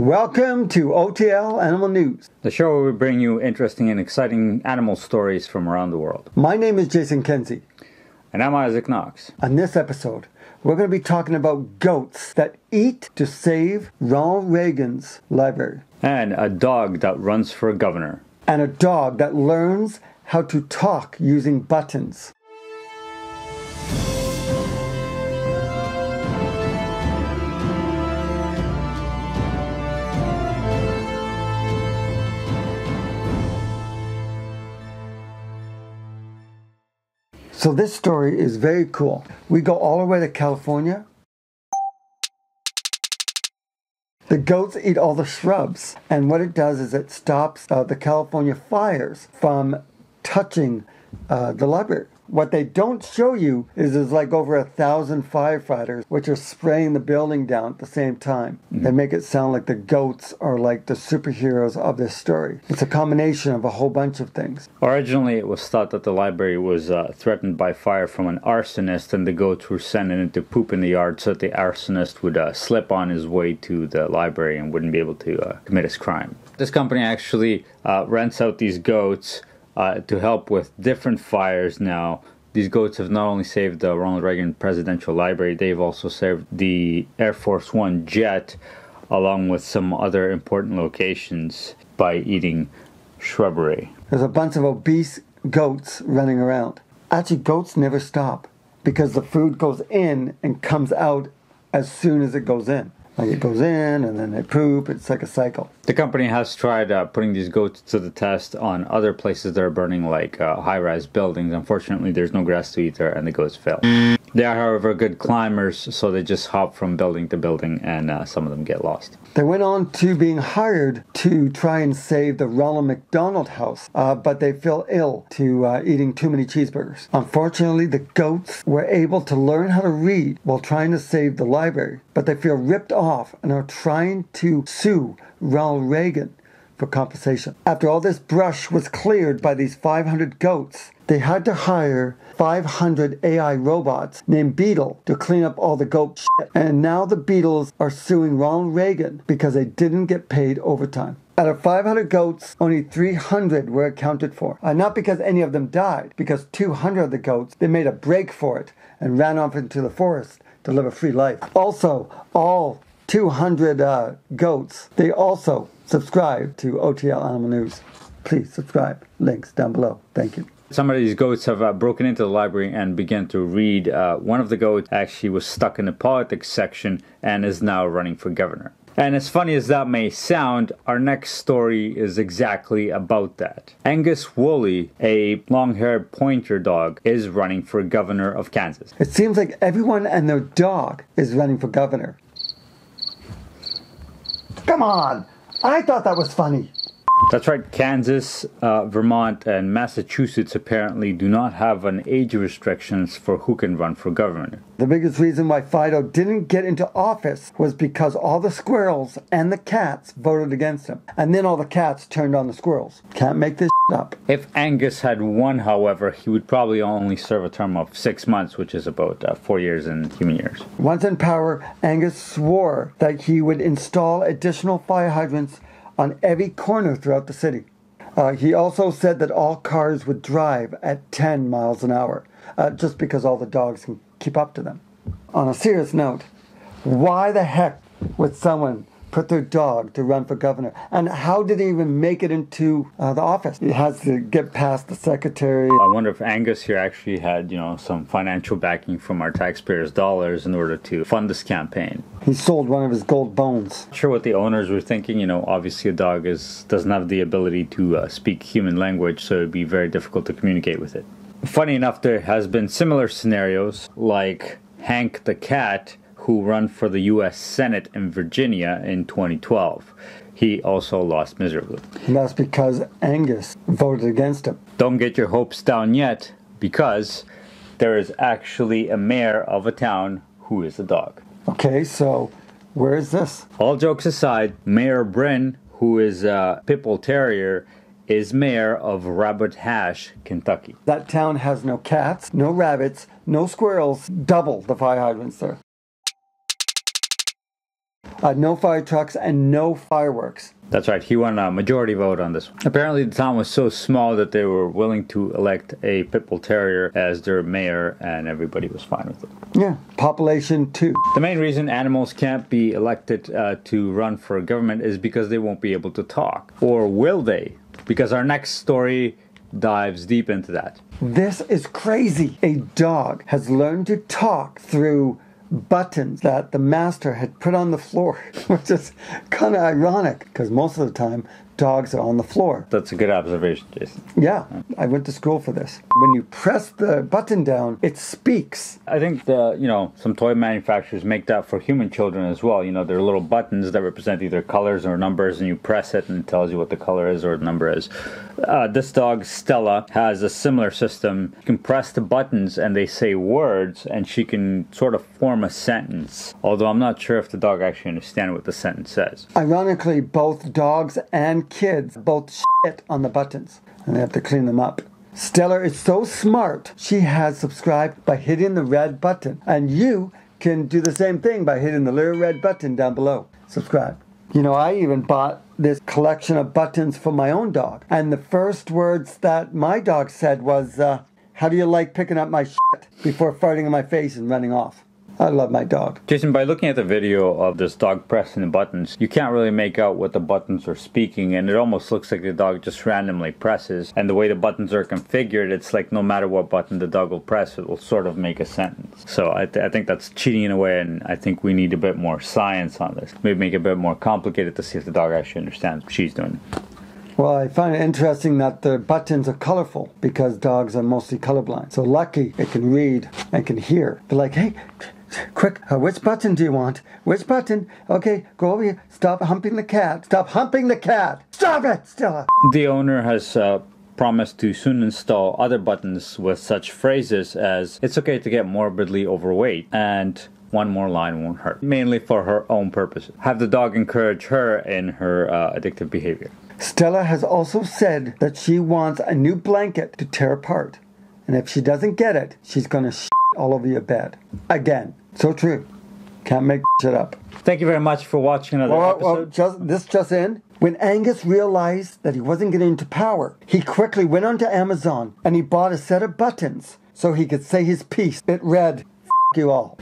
Welcome to OTL Animal News, the show where we bring you interesting and exciting animal stories from around the world. My name is Kenzie. And I'm Izik Nox. On this episode, we're going to be talking about goats that eat to save Ronald Reagan's library. And a dog that runs for governor. And a dog that learns how to talk using buttons. So this story is very cool. We go all the way to California. The goats eat all the shrubs, and what it does is it stops the California fires from touching the library. What they don't show you is there's like over 1,000 firefighters which are spraying the building down at the same time. They make it sound like the goats are like the superheroes of this story. It's a combination of a whole bunch of things. Originally, it was thought that the library was threatened by fire from an arsonist, and the goats were sending it to poop in the yard so that the arsonist would slip on his way to the library and wouldn't be able to commit his crime. This company actually rents out these goats to help with different fires now. These goats have not only saved the Ronald Reagan Presidential Library, they've also saved the Air Force One jet, along with some other important locations, by eating shrubbery. There's a bunch of obese goats running around. Actually, goats never stop because the food goes in and comes out as soon as it goes in. Like it goes in and then they poop. It's like a cycle. The company has tried putting these goats to the test on other places that are burning, like high-rise buildings. Unfortunately, there's no grass to eat there, and the goats fail. They are, however, good climbers, so they just hop from building to building, and some of them get lost. They went on to being hired to try and save the Ronald McDonald House, but they fell ill to eating too many cheeseburgers. Unfortunately, the goats were able to learn how to read while trying to save the library, but they feel ripped off and are trying to sue Ronald Reagan for compensation. After all this brush was cleared by these 500 goats, they had to hire 500 AI robots named Beetle to clean up all the goat shit. And now the Beetles are suing Ronald Reagan because they didn't get paid overtime. Out of 500 goats, only 300 were accounted for. Not because any of them died, because 200 of the goats, they made a break for it and ran off into the forest to live a free life. Also, all 200 goats, they also subscribe to OTL Animal News. Please subscribe. Links down below. Thank you. Some of these goats have broken into the library and began to read. One of the goats actually was stuck in the politics section and is now running for governor. And as funny as that may sound, our next story is exactly about that. Angus Woolley, a long-haired pointer dog, is running for governor of Kansas. It seems like everyone and their dog is running for governor. Come on! I thought that was funny. That's right, Kansas, Vermont, and Massachusetts apparently do not have an age restrictions for who can run for governor. The biggest reason why Fido didn't get into office was because all the squirrels and the cats voted against him. And then all the cats turned on the squirrels. Can't make this up. If Angus had won, however, he would probably only serve a term of 6 months, which is about 4 years in human years. Once in power, Angus swore that he would install additional fire hydrants on every corner throughout the city. He also said that all cars would drive at 10 miles an hour, just because all the dogs can keep up to them. On a serious note, why the heck would someone put their dog to run for governor? And how did he even make it into the office? He has to get past the secretary. I wonder if Angus here actually had, some financial backing from our taxpayers' dollars in order to fund this campaign. He sold one of his gold bones. Not sure what the owners were thinking. Obviously a dog doesn't have the ability to speak human language, so it'd be very difficult to communicate with it. Funny enough, there has been similar scenarios like Hank the cat, who ran for the U.S. Senate in Virginia in 2012. He also lost miserably. And that's because Angus voted against him. Don't get your hopes down yet, because there is actually a mayor of a town who is a dog. Okay, so where is this? All jokes aside, Mayor Bryn, who is a pit bull terrier, is mayor of Rabbit Hash, Kentucky. That town has no cats, no rabbits, no squirrels. Double the fire hydrants there. no fire trucks, and no fireworks. That's right. He won a majority vote on this one. Apparently, the town was so small that they were willing to elect a pit bull terrier as their mayor, and everybody was fine with it. Yeah, population 2. The main reason animals can't be elected to run for government is because they won't be able to talk. Or will they? Because our next story dives deep into that. This is crazy. A dog has learned to talk through buttons that the master had put on the floor, which is kind of ironic because most of the time dogs are on the floor. That's a good observation, Jason. Yeah, I went to school for this. When you press the button down, it speaks. I think some toy manufacturers make that for human children as well. There are little buttons that represent either colors or numbers, and you press it and it tells you what the color is or the number is. This dog, Stella, has a similar system. You can press the buttons and they say words, and she can sort of form a sentence. Although I'm not sure if the dog actually understands what the sentence says. Ironically, both dogs and kids both shit on the buttons, and they have to clean them up. Stella is so smart, she has subscribed by hitting the red button, and you can do the same thing by hitting the little red button down below. Subscribe. I even bought this collection of buttons for my own dog, and the first words that my dog said was, how do you like picking up my shit, before farting in my face and running off. I love my dog. Jason, by looking at the video of this dog pressing the buttons, you can't really make out what the buttons are speaking, and it almost looks like the dog just randomly presses. And the way the buttons are configured, it's like no matter what button the dog will press, it will sort of make a sentence. So I think that's cheating in a way, and I think we need a bit more science on this. Maybe make it a bit more complicated to see if the dog actually understands what she's doing. Well, I find it interesting that the buttons are colorful because dogs are mostly colorblind. So lucky it can read and can hear. They're like, hey, quick, which button do you want? Which button? Okay, go over here. Stop humping the cat. Stop humping the cat. Stop it, Stella. The owner has promised to soon install other buttons with such phrases as, it's okay to get morbidly overweight, and one more line won't hurt. Mainly for her own purposes. Have the dog encourage her in her addictive behavior. Stella has also said that she wants a new blanket to tear apart. And if she doesn't get it, she's going to shit all over your bed. Again. So true. Can't make shit up. Thank you very much for watching another episode. This just in. When Angus realized that he wasn't getting into power, he quickly went onto Amazon and he bought a set of buttons so he could say his piece. It read, F*** you all.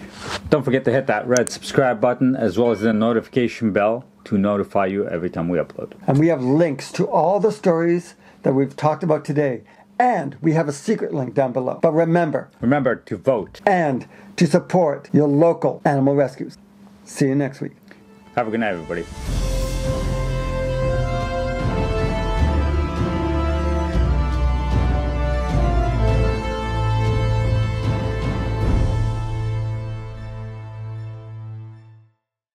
Don't forget to hit that red subscribe button as well as the notification bell to notify you every time we upload. And we have links to all the stories that we've talked about today. And we have a secret link down below. But remember to vote and to support your local animal rescues. See you next week. Have a good night, everybody.